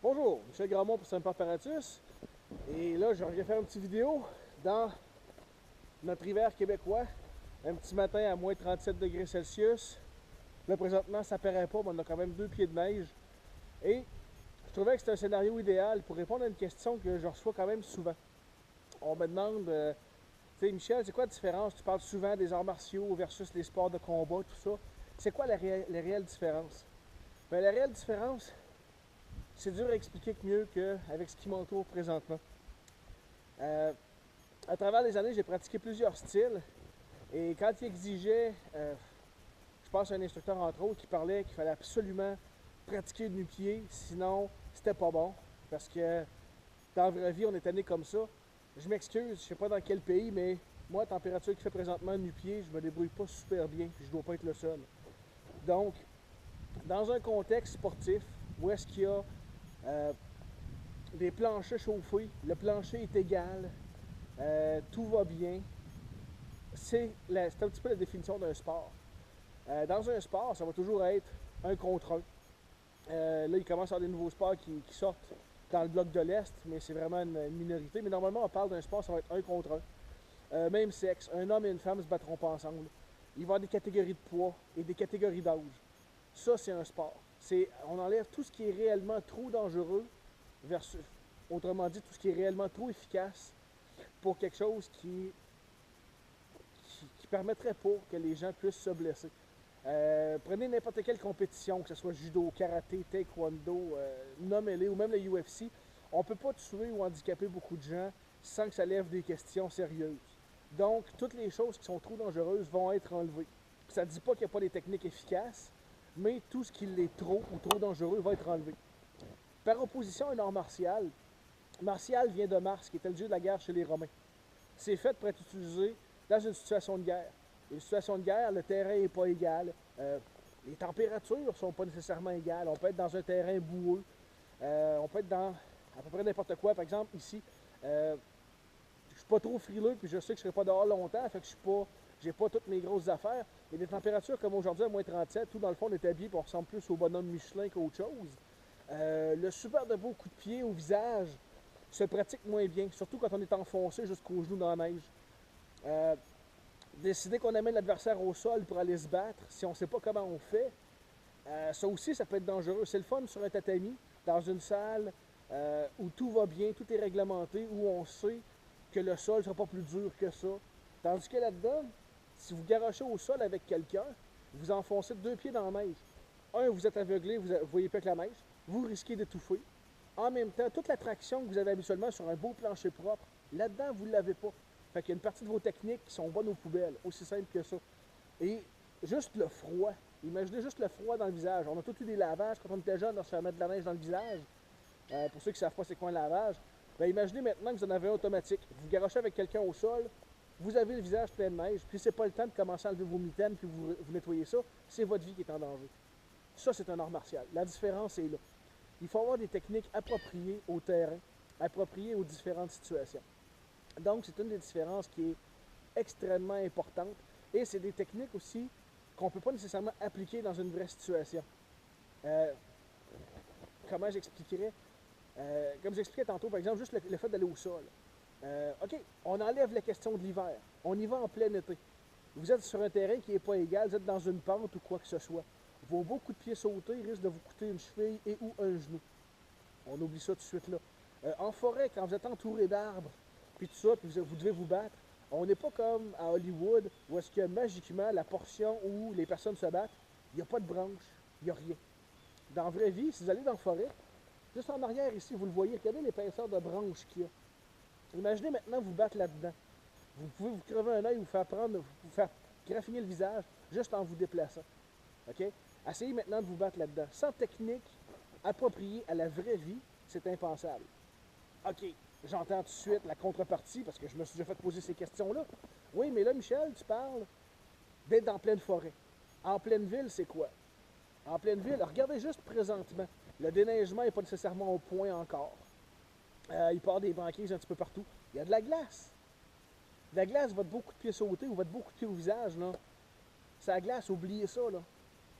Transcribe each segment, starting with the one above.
Bonjour, Michel Grandmont pour Saint-Apparatus. Et là, je reviens faire une petite vidéo dans notre hiver québécois. Un petit matin à moins 37 degrés Celsius. Là, présentement, ça paraît pas, mais on a quand même 2 pieds de neige. Et je trouvais que c'était un scénario idéal pour répondre à une question que je reçois quand même souvent. On me demande, tu sais, Michel, c'est quoi la différence? Tu parles souvent des arts martiaux versus les sports de combat, tout ça. C'est quoi la réelle différence? Ben, la réelle différence, c'est dur à expliquer que mieux qu'avec ce qui m'entoure présentement. Euh, à travers les années, j'ai pratiqué plusieurs styles et quand il exigeait, je pense à un instructeur entre autres qui parlait qu'il fallait absolument pratiquer du nu-pied, sinon c'était pas bon parce que dans la vraie vie, on est né comme ça. Je m'excuse, je sais pas dans quel pays, mais moi, la température qu'il fait présentement nu-pied, je me débrouille pas super bien, puis je dois pas être le seul. Donc, dans un contexte sportif où est-ce qu'il y a des planchers chauffés, le plancher est égal, tout va bien. C'est un petit peu la définition d'un sport. Dans un sport, ça va toujours être un contre un. Là, il commence à y avoir des nouveaux sports qui sortent dans le bloc de l'Est, mais c'est vraiment une minorité. Mais normalement, on parle d'un sport, ça va être un contre un. Même sexe, un homme et une femme ne se battront pas ensemble. Il va y avoir des catégories de poids et des catégories d'âge. Ça, c'est un sport. On enlève tout ce qui est réellement trop dangereux versus, autrement dit, tout ce qui est réellement trop efficace pour quelque chose qui permettrait pas que les gens puissent se blesser. Prenez n'importe quelle compétition, que ce soit judo, karaté, taekwondo, nommez-les, ou même le UFC, on ne peut pas tuer ou handicaper beaucoup de gens sans que ça lève des questions sérieuses. Donc, toutes les choses qui sont trop dangereuses vont être enlevées. Ça ne dit pas qu'il n'y a pas des techniques efficaces, mais tout ce qui l'est trop ou trop dangereux va être enlevé. Par opposition à un art martial, martial vient de Mars, qui était le dieu de la guerre chez les Romains. C'est fait pour être utilisé dans une situation de guerre. Une situation de guerre, le terrain n'est pas égal. Les températures ne sont pas nécessairement égales. On peut être dans un terrain boueux. On peut être dans à peu près n'importe quoi. Par exemple, ici, je suis pas trop frileux, puis je sais que je ne serai pas dehors longtemps, fait que j'ai pas toutes mes grosses affaires. Et des températures comme aujourd'hui à moins 37, tout dans le fond, on est habillé, puis on ressemble plus au bonhomme Michelin qu'autre chose. Le super de beau coup de pied au visage se pratique moins bien, surtout quand on est enfoncé jusqu'aux genoux dans la neige. Euh, Décider qu'on amène l'adversaire au sol pour aller se battre, si on ne sait pas comment on fait, ça aussi, ça peut être dangereux. C'est le fun sur un tatami, dans une salle où tout va bien, tout est réglementé, où on sait que le sol ne sera pas plus dur que ça. Tandis que là-dedans, si vous garochez au sol avec quelqu'un, vous enfoncez 2 pieds dans la neige. Un, vous êtes aveuglé, vous ne voyez pas que la neige. Vous risquez d'étouffer. En même temps, toute la traction que vous avez habituellement sur un beau plancher propre, là-dedans, vous ne l'avez pas. Fait qu'il y a une partie de vos techniques qui sont bonnes aux poubelles, aussi simple que ça. Et juste le froid. Imaginez juste le froid dans le visage. On a tous eu des lavages quand on était jeune, on se fait mettre de la neige dans le visage. Pour ceux qui ne savent pas c'est quoi un lavage, ben imaginez maintenant que vous en avez un automatique. Vous garochez avec quelqu'un au sol, vous avez le visage plein de neige, puis c'est pas le temps de commencer à enlever vos mitaines puis vous nettoyez ça, c'est votre vie qui est en danger. Ça, c'est un art martial. La différence est là. Il faut avoir des techniques appropriées au terrain, appropriées aux différentes situations. Donc, c'est une des différences qui est extrêmement importante. Et c'est des techniques aussi qu'on ne peut pas nécessairement appliquer dans une vraie situation. Euh, Comment j'expliquerais? Comme j'expliquais tantôt, par exemple, juste le fait d'aller au sol. OK, on enlève la question de l'hiver. On y va en plein été. Vous êtes sur un terrain qui n'est pas égal, vous êtes dans une pente ou quoi que ce soit. Vos beaux coups de pied sautés risquent de vous coûter une cheville et ou un genou. On oublie ça tout de suite là. En forêt, quand vous êtes entouré d'arbres, puis tout ça, puis vous devez vous battre, on n'est pas comme à Hollywood, où est-ce que magiquement, la portion où les personnes se battent, il n'y a pas de branche, il n'y a rien. Dans la vraie vie, si vous allez dans la forêt, juste en arrière ici, vous le voyez, regardez l'épaisseur de branches qu'il y a. Imaginez maintenant vous battre là-dedans. Vous pouvez vous crever un œil, vous faire graffiner le visage juste en vous déplaçant. OK? Essayez maintenant de vous battre là-dedans. Sans technique appropriée à la vraie vie, c'est impensable. OK, j'entends tout de suite la contrepartie parce que je me suis déjà fait poser ces questions-là. Oui, mais là, Michel, tu parles d'être en pleine forêt. En pleine ville, c'est quoi? En pleine ville, regardez juste présentement. Le déneigement n'est pas nécessairement au point encore. Il part des banquises un petit peu partout. Il y a de la glace. De la glace, votre beau coup de pied sauté ou votre beau coup de pied au visage, là, c'est la glace, oubliez ça, là.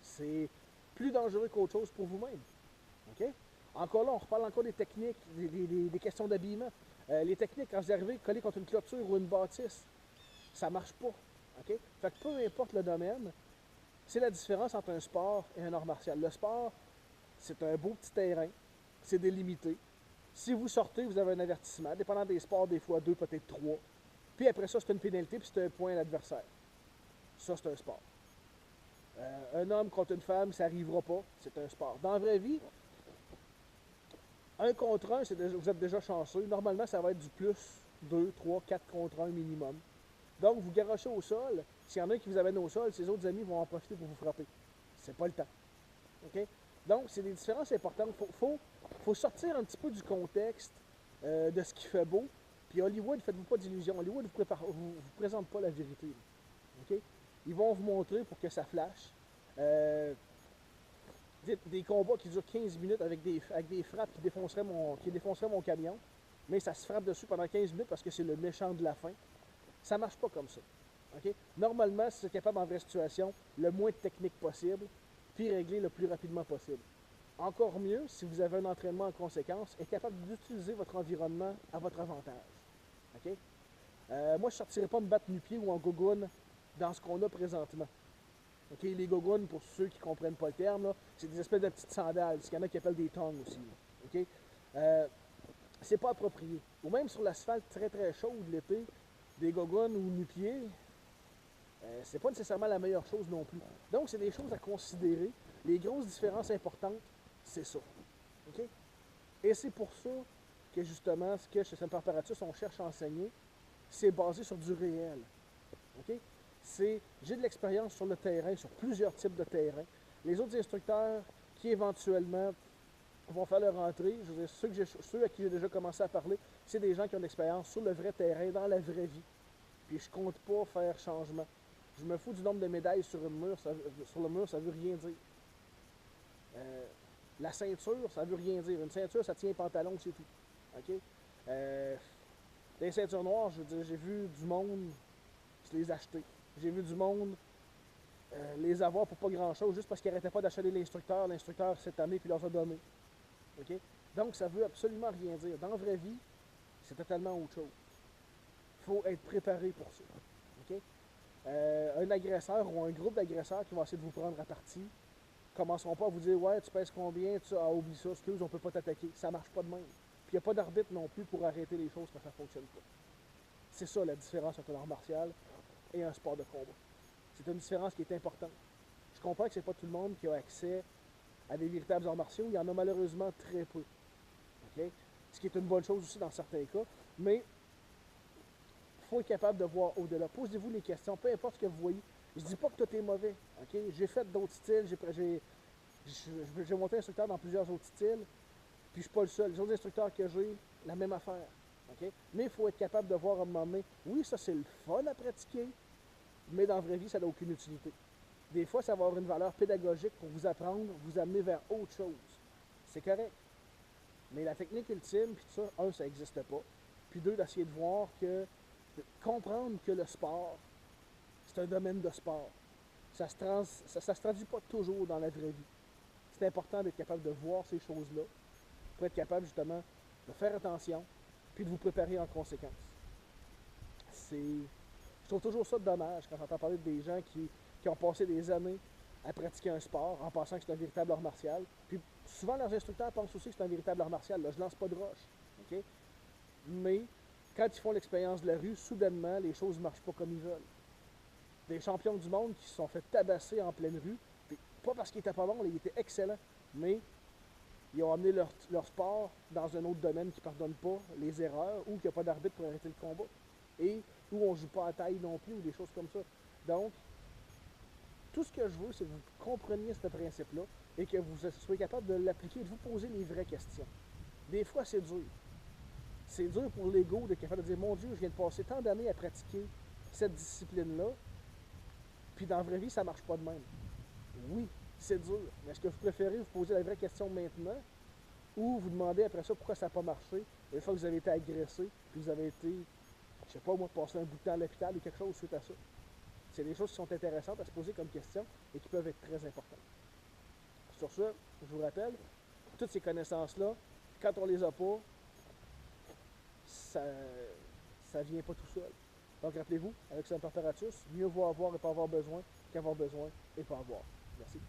C'est plus dangereux qu'autre chose pour vous-même. OK? Encore là, on reparle encore des techniques, des questions d'habillement. Les techniques, quand vous arrivez collé contre une clôture ou une bâtisse, ça marche pas. OK? Fait que peu importe le domaine, c'est la différence entre un sport et un art martial. Le sport, c'est un beau petit terrain, c'est délimité. Si vous sortez, vous avez un avertissement. Dépendant des sports, des fois deux, peut-être trois. Puis après ça, c'est une pénalité, puis c'est un point à l'adversaire. Ça, c'est un sport. Un homme contre une femme, ça n'arrivera pas, c'est un sport. Dans la vraie vie, un contre un, vous êtes déjà chanceux. Normalement, ça va être du plus 2, 3, 4 contre 1 minimum. Donc, vous garochez au sol. S'il y en a qui vous amènent au sol, ses autres amis vont en profiter pour vous frapper. C'est pas le temps. OK? Donc, c'est des différences importantes. Faut sortir un petit peu du contexte de ce qui fait beau. Puis Hollywood, faites-vous pas d'illusions. Hollywood ne vous présente pas la vérité. OK? Ils vont vous montrer pour que ça flash. Des combats qui durent 15 minutes avec des frappes qui défonceraient mon camion. Mais ça se frappe dessus pendant 15 minutes parce que c'est le méchant de la fin. Ça marche pas comme ça. OK? Normalement, si vous êtes capable en vraie situation, le moins de technique possible, puis régler le plus rapidement possible. Encore mieux, si vous avez un entraînement en conséquence, être capable d'utiliser votre environnement à votre avantage. OK? Moi, je ne sortirais pas me battre nu-pied ou en gogoune dans ce qu'on a présentement. OK? Les gogounes, pour ceux qui ne comprennent pas le terme, c'est des espèces de petites sandales. Il y en a qui appellent des tongs aussi. OK? C'est pas approprié. Ou même sur l'asphalte très très chaud l'été, des gogounes ou nu-pieds, c'est pas nécessairement la meilleure chose non plus. Donc, c'est des choses à considérer. Les grosses différences importantes, c'est ça. OK? Et c'est pour ça que, justement, ce que chez Semper-Paratus, on cherche à enseigner, c'est basé sur du réel. OK? J'ai de l'expérience sur le terrain, sur plusieurs types de terrains. Les autres instructeurs qui, éventuellement, vont faire leur entrée, je veux dire, ceux à qui j'ai déjà commencé à parler, c'est des gens qui ont de l'expérience sur le vrai terrain, dans la vraie vie. Puis je compte pas faire changement. Je me fous du nombre de médailles sur le mur, ça veut rien dire. La ceinture, ça veut rien dire. Une ceinture, ça tient un pantalon, c'est tout. OK? Les ceintures noires, je veux dire, j'ai vu du monde se les acheter. J'ai vu du monde les avoir pour pas grand-chose, juste parce qu'ils n'arrêtaient pas d'acheter l'instructeur. L'instructeur s'est tanné puis leur a donné. OK? Donc, ça veut absolument rien dire. Dans la vraie vie, c'est totalement autre chose. Il faut être préparé pour ça. OK? Un agresseur ou un groupe d'agresseurs qui va essayer de vous prendre à partie ne commenceront pas à vous dire ouais, tu pèses combien, oublie ça, excuse, on peut pas t'attaquer. Ça marche pas de même. Puis il n'y a pas d'arbitre non plus pour arrêter les choses quand ça ne fonctionne pas. C'est ça la différence entre un art martial et un sport de combat. C'est une différence qui est importante. Je comprends que c'est pas tout le monde qui a accès à des véritables arts martiaux. Il y en a malheureusement très peu. Okay? Ce qui est une bonne chose aussi dans certains cas. Mais il faut être capable de voir au-delà. Posez-vous les questions, peu importe ce que vous voyez. Je ne dis pas que tout est mauvais. Okay? J'ai fait d'autres styles. J'ai monté instructeur dans plusieurs autres styles. Puis je ne suis pas le seul. Les autres instructeurs que j'ai, la même affaire. Okay? Mais il faut être capable de voir à un moment donné, oui, ça c'est le fun à pratiquer, mais dans la vraie vie, ça n'a aucune utilité. Des fois, ça va avoir une valeur pédagogique pour vous apprendre, vous amener vers autre chose. C'est correct. Mais la technique ultime, puis tout ça, ça n'existe pas. Puis deux, d'essayer de voir de comprendre que le sport, c'est un domaine de sport. Ça se traduit pas toujours dans la vraie vie. C'est important d'être capable de voir ces choses-là pour être capable justement de faire attention puis de vous préparer en conséquence. Je trouve toujours ça dommage quand j'entends parler des gens qui ont passé des années à pratiquer un sport en pensant que c'est un véritable art martial. Puis souvent, leurs instructeurs pensent aussi que c'est un véritable art martial. Là, je lance pas de roche. Okay? Mais quand ils font l'expérience de la rue, soudainement, les choses ne marchent pas comme ils veulent. Des champions du monde qui se sont fait tabasser en pleine rue, puis pas parce qu'ils étaient pas bons, ils étaient excellents, mais ils ont amené leur sport dans un autre domaine qui ne pardonne pas les erreurs ou qu'il n'y a pas d'arbitre pour arrêter le combat. Et où on ne joue pas à taille non plus ou des choses comme ça. Donc, tout ce que je veux, c'est que vous compreniez ce principe-là et que vous soyez capable de l'appliquer et de vous poser les vraies questions. Des fois, c'est dur. C'est dur pour l'ego d'être capable de dire « Mon Dieu, je viens de passer tant d'années à pratiquer cette discipline-là, puis dans la vraie vie, ça ne marche pas de même. » Oui, c'est dur. Mais est-ce que vous préférez vous poser la vraie question maintenant ou vous demander après ça pourquoi ça n'a pas marché une fois que vous avez été agressé puis vous avez été, je sais pas moi, passer un bout de temps à l'hôpital ou quelque chose suite à ça? C'est des choses qui sont intéressantes à se poser comme question et qui peuvent être très importantes. Sur ce, je vous rappelle, toutes ces connaissances-là, quand on les a pas, ça vient pas tout seul. Donc rappelez-vous, avec Semper Paratus, mieux vaut avoir et pas avoir besoin qu'avoir besoin et pas avoir. Merci.